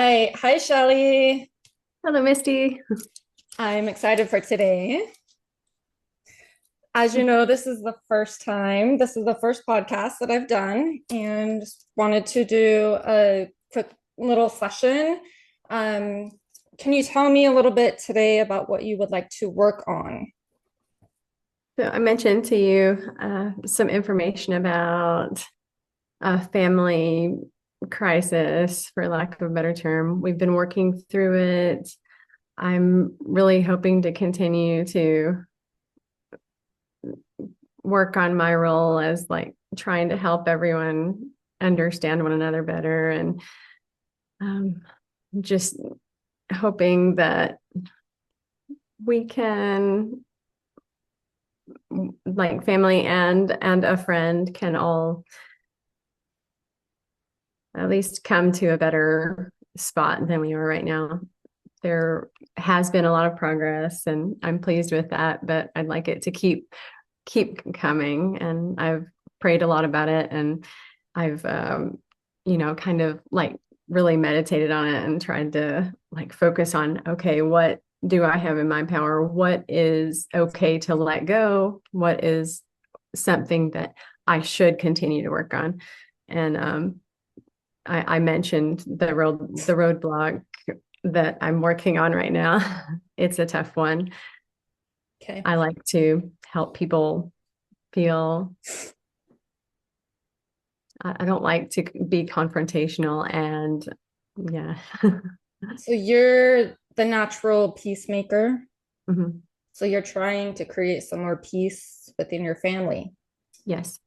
Hi, Shelly. Hello, Misty. I'm excited for today. As you know, this is the first podcast that I've done, and just wanted to do a quick little session. Um, can you tell me a little bit today about what you would like to work on? So I mentioned to you some information about a family crisis, for lack of a better term. We've been working through it. I'm really hoping to continue to work on my role as like trying to help everyone understand one another better and um, just hoping that we can like family and a friend can all at least come to a better spot than we are right now. There has been a lot of progress and I'm pleased with that, but I'd like it to keep coming. And I've prayed a lot about it and I've kind of like really meditated on it and tried to like focus on, okay, what do I have in my power? What is okay to let go? What is something that I should continue to work on? And I mentioned the roadblock that I'm working on right now. It's a tough one. Okay. I like to help people feel. I don't like to be confrontational and yeah. So you're the natural peacemaker. Mhm. So you're trying to create some more peace within your family. Yes.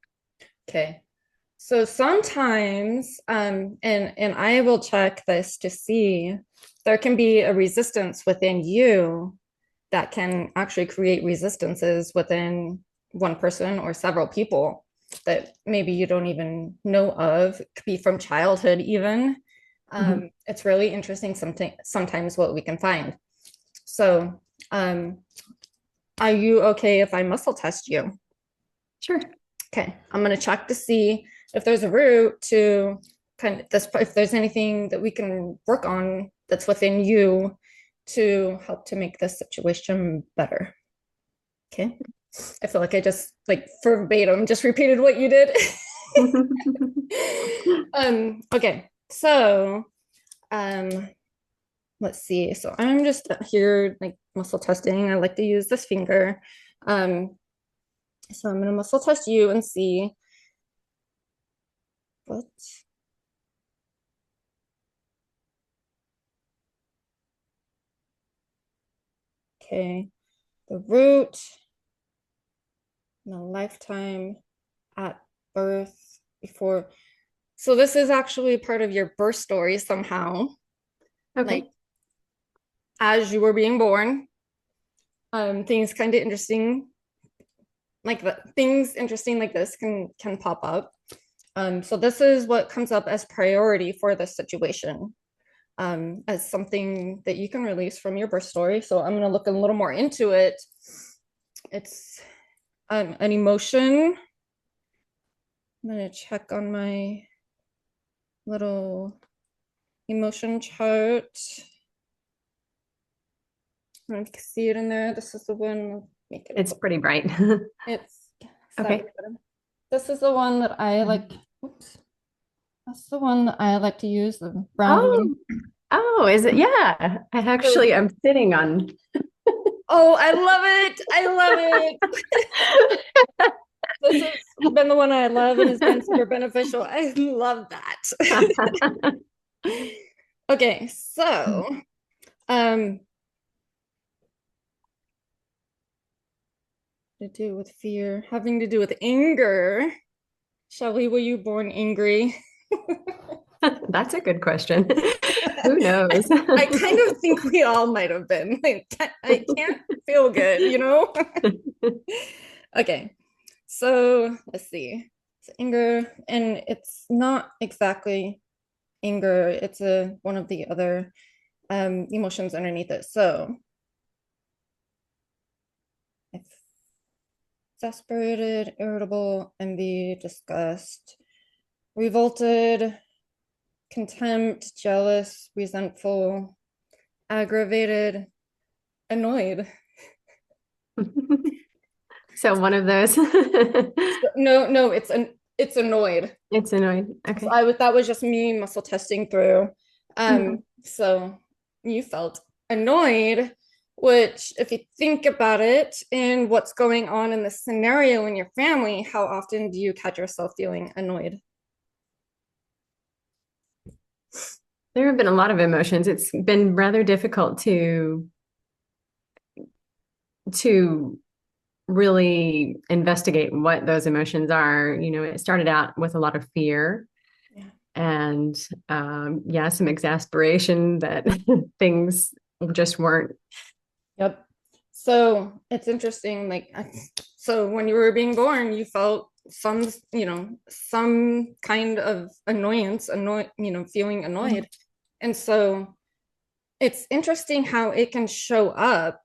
Okay. So sometimes, and I will check this to see there can be a resistance within you that can actually create resistances within one person or several people that maybe you don't even know of. It could be from childhood even. Mhm. It's really interesting sometimes what we can find. So, are you okay if I muscle test you? Sure. Okay, I'm gonna check to see if there's a route to kind of this, if there's anything that we can work on that's within you to help to make this situation better. Okay. I feel like I just like verbatim just repeated what you did. Okay. So, um, let's see. So I'm just here like muscle testing. I like to use this finger. Um, so I'm gonna muscle test you and see what. Okay. The root in a lifetime at birth before. So this is actually part of your birth story somehow. Like Okay. as you were being born, things kind of interesting like things interesting like this can pop up. So this is what comes up as priority for this situation, as something that you can release from your birth story. So I'm going to look a little more into it. It's an emotion. I'm going to check on my little emotion chart. I can see it in there. This is the one. Make it. It's pretty bright. It's Okay. 7. This is the one that I like. Oops. That's the one that I like to use, the brown one. Oh, oh, is it? Yeah. I'm sitting on. Oh, I love it. I love it. This has been the one I love and has been super beneficial. I love that. Okay, so um to do with fear, having to do with anger. Shelly, were you born angry? That's a good question. Who I, knows? I kind of think we all might have been. Like, I can't feel good, you know? Okay, so let's see. It's anger, and it's not exactly anger. It's a one of the other emotions underneath it. So, exasperated, irritable, envy, disgust, revolted, contempt, jealous, resentful, aggravated, annoyed. So one of those. No, no, it's annoyed. It's annoyed. So Okay. that was just me muscle testing through. Mhm. So you felt annoyed, which if you think about it and what's going on in the scenario in your family, how often do you catch yourself feeling annoyed? There have been a lot of emotions. It's been rather difficult to really investigate what those emotions are. It started out with a lot of fear Yeah. and yeah, some exasperation that things just weren't. Yep. So it's interesting, so when you were being born, you felt some kind of annoyance, feeling annoyed. And so it's interesting how it can show up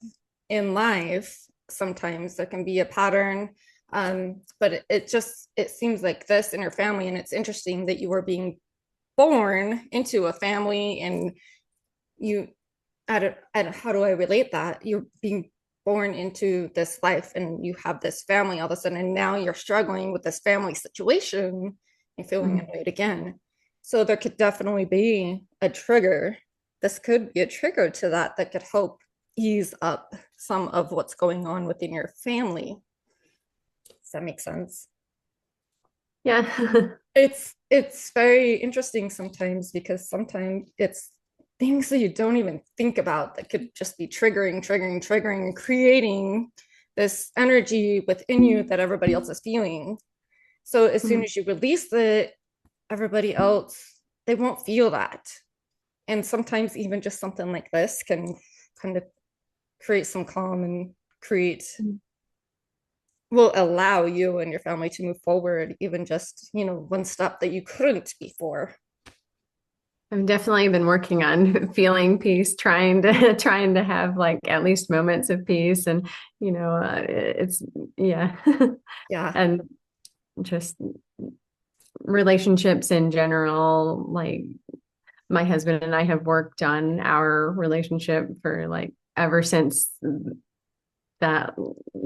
in life. Sometimes there can be a pattern. But it seems like this in your family, and it's interesting that you were being born into a family and you how do I relate that? You're being born into this life and you have this family all of a sudden, and now you're struggling with this family situation and feeling Mhm. annoyed again. So there could definitely be a trigger. This could be a trigger to that could help ease up some of what's going on within your family. Does that make sense? Yeah. It's very interesting sometimes because sometimes it's things that you don't even think about that could just be triggering, creating this energy within you that everybody else is feeling. So as soon Mhm. as you release it, everybody else, they won't feel that. And sometimes even just something like this can kind of create some calm and create will allow you and your family to move forward even just one step that you couldn't before. I've definitely been working on feeling peace, trying to have like at least moments of peace, and it's yeah, Yeah. and just relationships in general. Like my husband and I have worked on our relationship for like ever since that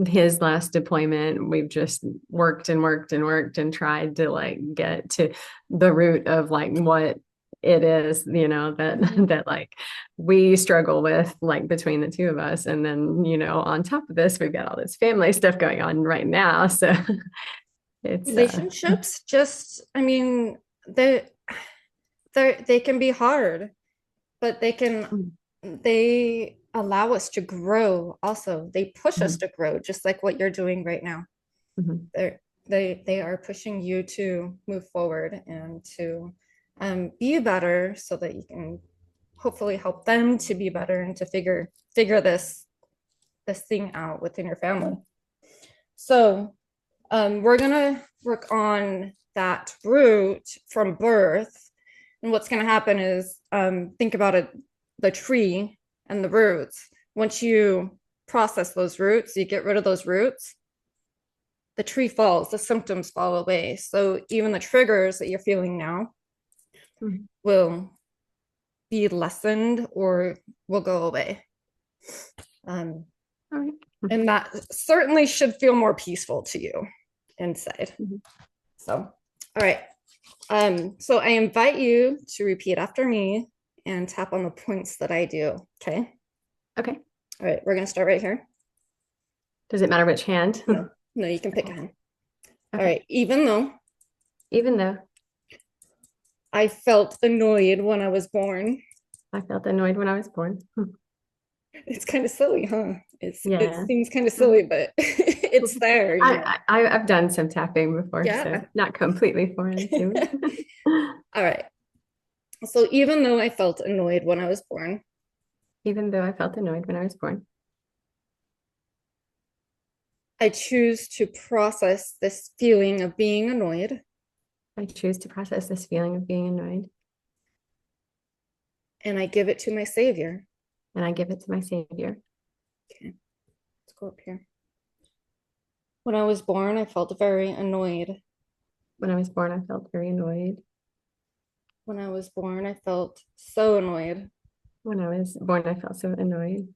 his last deployment. We've just worked and worked and worked and tried to like get to the root of like what it is, that Mhm. that like we struggle with like between the two of us. And then, on top of this, we've got all this family stuff going on right now. So it's Relationships just, I mean, they can be hard, but mhm, they allow us to grow also. They push us mhm, to grow, just like what you're doing right now. mhm, They are pushing you to move forward and to be better so that you can hopefully help them to be better and to figure this thing out within your family. So we're gonna work on that root from birth. And what's gonna happen is think about it, the tree and the roots. Once you process those roots, you get rid of those roots, the tree falls, the symptoms fall away. So even the triggers that you're feeling now mhm. will be lessened or will go away. Um, All right. and that certainly should feel more peaceful to you inside. Mhm. So, all right. So I invite you to repeat after me and tap on the points that I do. Okay. Okay. All right. We're going to start right here. Does it matter which hand? No, no, you can pick a hand. All Okay. right. Even though Even though I felt annoyed when I was born, I felt annoyed when I was born. it's kind of silly, huh? It Yeah. seems kind of silly, Mhm. but it's there. I've done some tapping before, so Yeah. not completely foreign to me. All right. So even though I felt annoyed when I was born, Even though I felt annoyed when I was born, I choose to process this feeling of being annoyed I choose to process this feeling of being annoyed and I give it to my savior. and I give it to my Savior. Okay, let's go up here. When I was born, I felt very annoyed. When I was born, I felt very annoyed. When I was born, I felt so annoyed. When I was born, I felt so annoyed.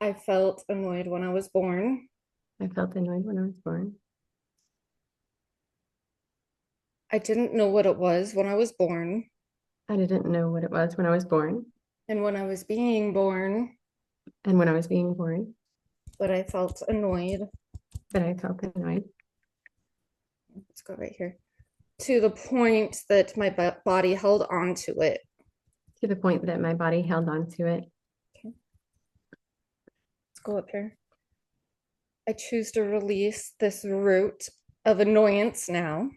I felt annoyed when I was born. I felt annoyed when I was born. I didn't know what it was when I was born. I didn't know what it was when I was born. And when I was being born, And when I was being born, but I felt annoyed. but I felt annoyed Let's go right here. To the point that my body held on to it. to the point that my body held on to it. Okay, let's go up here. I choose to release this root of annoyance now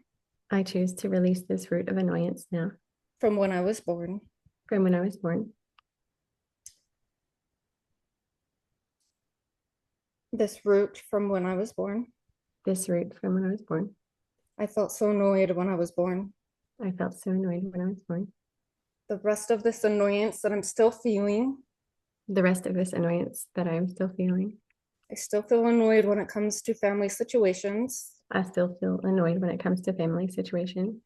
I choose to release this root of annoyance now from when I was born. from when I was born. This root from when I was born. This root from when I was born. I felt so annoyed when I was born. I felt so annoyed when I was born. The rest of this annoyance that I'm still feeling, The rest of this annoyance that I'm still feeling, I still feel annoyed when it comes to family situations. I still feel annoyed when it comes to family situation.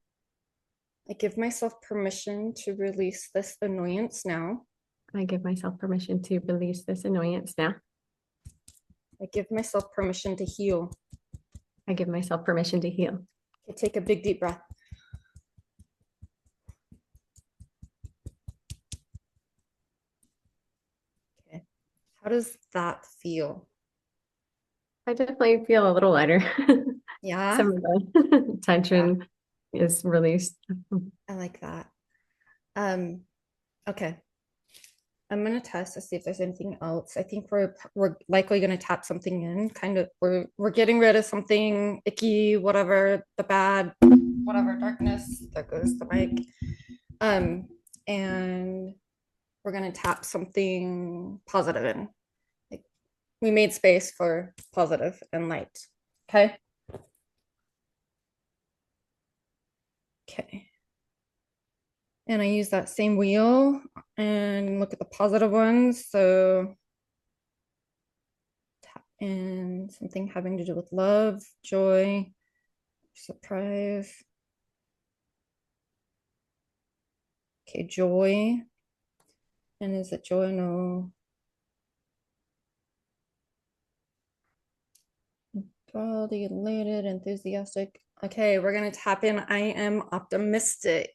I give myself permission to release this annoyance now. I give myself permission to release this annoyance now. I give myself permission to heal. I give myself permission to heal. Okay, take a big deep breath. Okay. How does that feel? I definitely feel a little lighter. Yeah, Some of the tension is released. I like that. Um, okay. I'm gonna test to see if there's anything else. I think we're likely gonna tap something in. Kind of we're getting rid of something icky, whatever, the bad, whatever, darkness. There goes the mic. Um, and we're gonna tap something positive in. Like we made space for positive and light. Okay. Okay. And I use that same wheel and look at the positive ones. So tap in something having to do with love, joy, surprise. Okay, joy. And is it joy? No. Proud, elated, enthusiastic. Okay, we're gonna tap in. I am optimistic,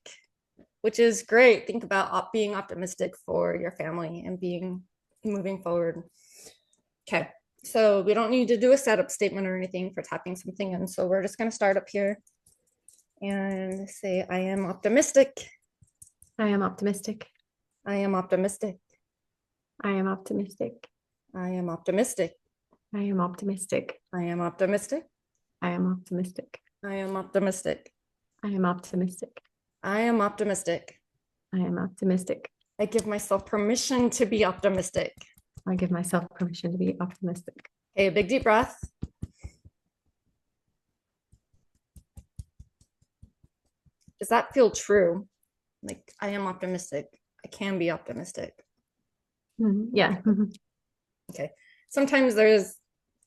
which is great. Think about being optimistic for your family and being moving forward. Okay, so we don't need to do a setup statement or anything for tapping something in. So we're just gonna start up here and say, I am optimistic. I am optimistic. I am optimistic. I am optimistic. I am optimistic. I am optimistic. I am optimistic. I am optimistic. I am optimistic. I am optimistic. I am optimistic. I am optimistic. I give myself permission to be optimistic. I give myself permission to be optimistic. Okay, a big deep breath. Does that feel true? Like, I am optimistic. I can be optimistic. Yeah. Okay. Sometimes there's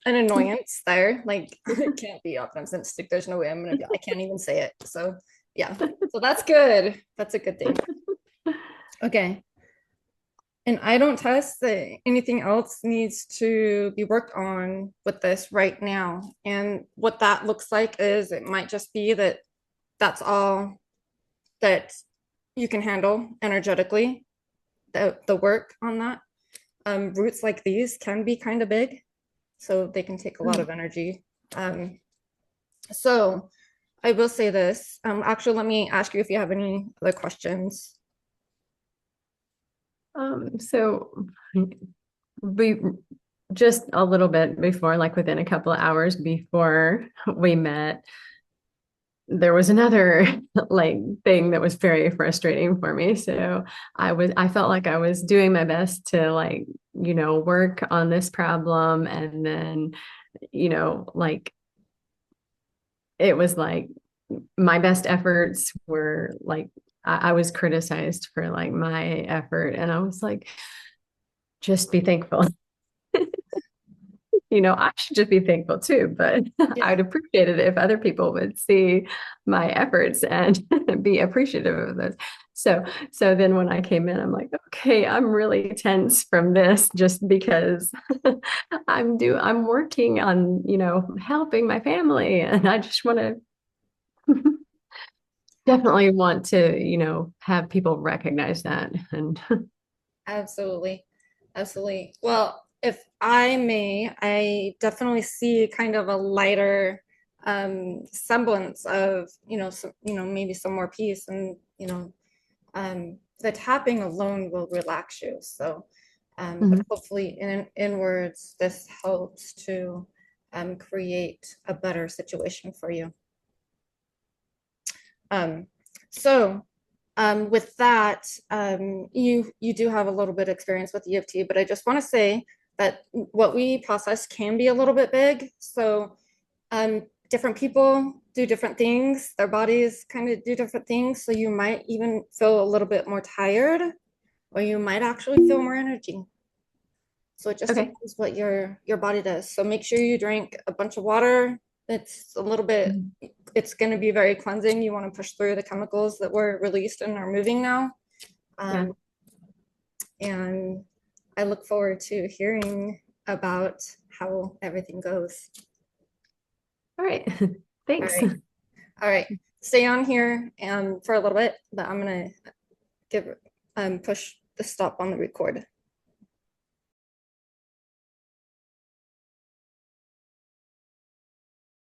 an annoyance there. Like, I can't be optimistic. There's no way I'm going to be, I can't even say it. So, yeah. So that's good. That's a good thing. Okay. And I don't test that anything else needs to be worked on with this right now. And what that looks like is it might just be that that's all that you can handle energetically, the work on that. Roots like these can be kind of big, so they can take a lot of energy. So I will say this. Actually, let me ask you if you have any other questions. So we just a little bit before, like within a couple of hours before we met, there was another like thing that was very frustrating for me. So I felt like I was doing my best to like, work on this problem. And then, like it was like my best efforts were like, I was criticized for like my effort. And I was like, just be thankful. I should just be thankful too, but Yeah. I'd appreciate it if other people would see my efforts and be appreciative of those. So, so then when I came in, I'm like, okay, I'm really tense from this just because I'm working on, helping my family and I just want to definitely want to, have people recognize that. And Absolutely. Absolutely. Well, if I may, I definitely see kind of a lighter semblance of, maybe some more peace and, the tapping alone will relax you. So, but Mhm. hopefully inwards, this helps to create a better situation for you. Um, so with that, you do have a little bit of experience with EFT, but I just want to say that what we process can be a little bit big. So different people do different things. Their bodies kind of do different things. So you might even feel a little bit more tired, or you might actually feel more energy. So it just Okay. depends what your body does. So make sure you drink a bunch of water. It's a little bit, Mhm. it's going to be very cleansing. You want to push through the chemicals that were released and are moving now. Yeah. Um, and I look forward to hearing about how everything goes. All right. All Thanks. right. All right. Stay on here for a little bit, but I'm going to give push the stop on the record.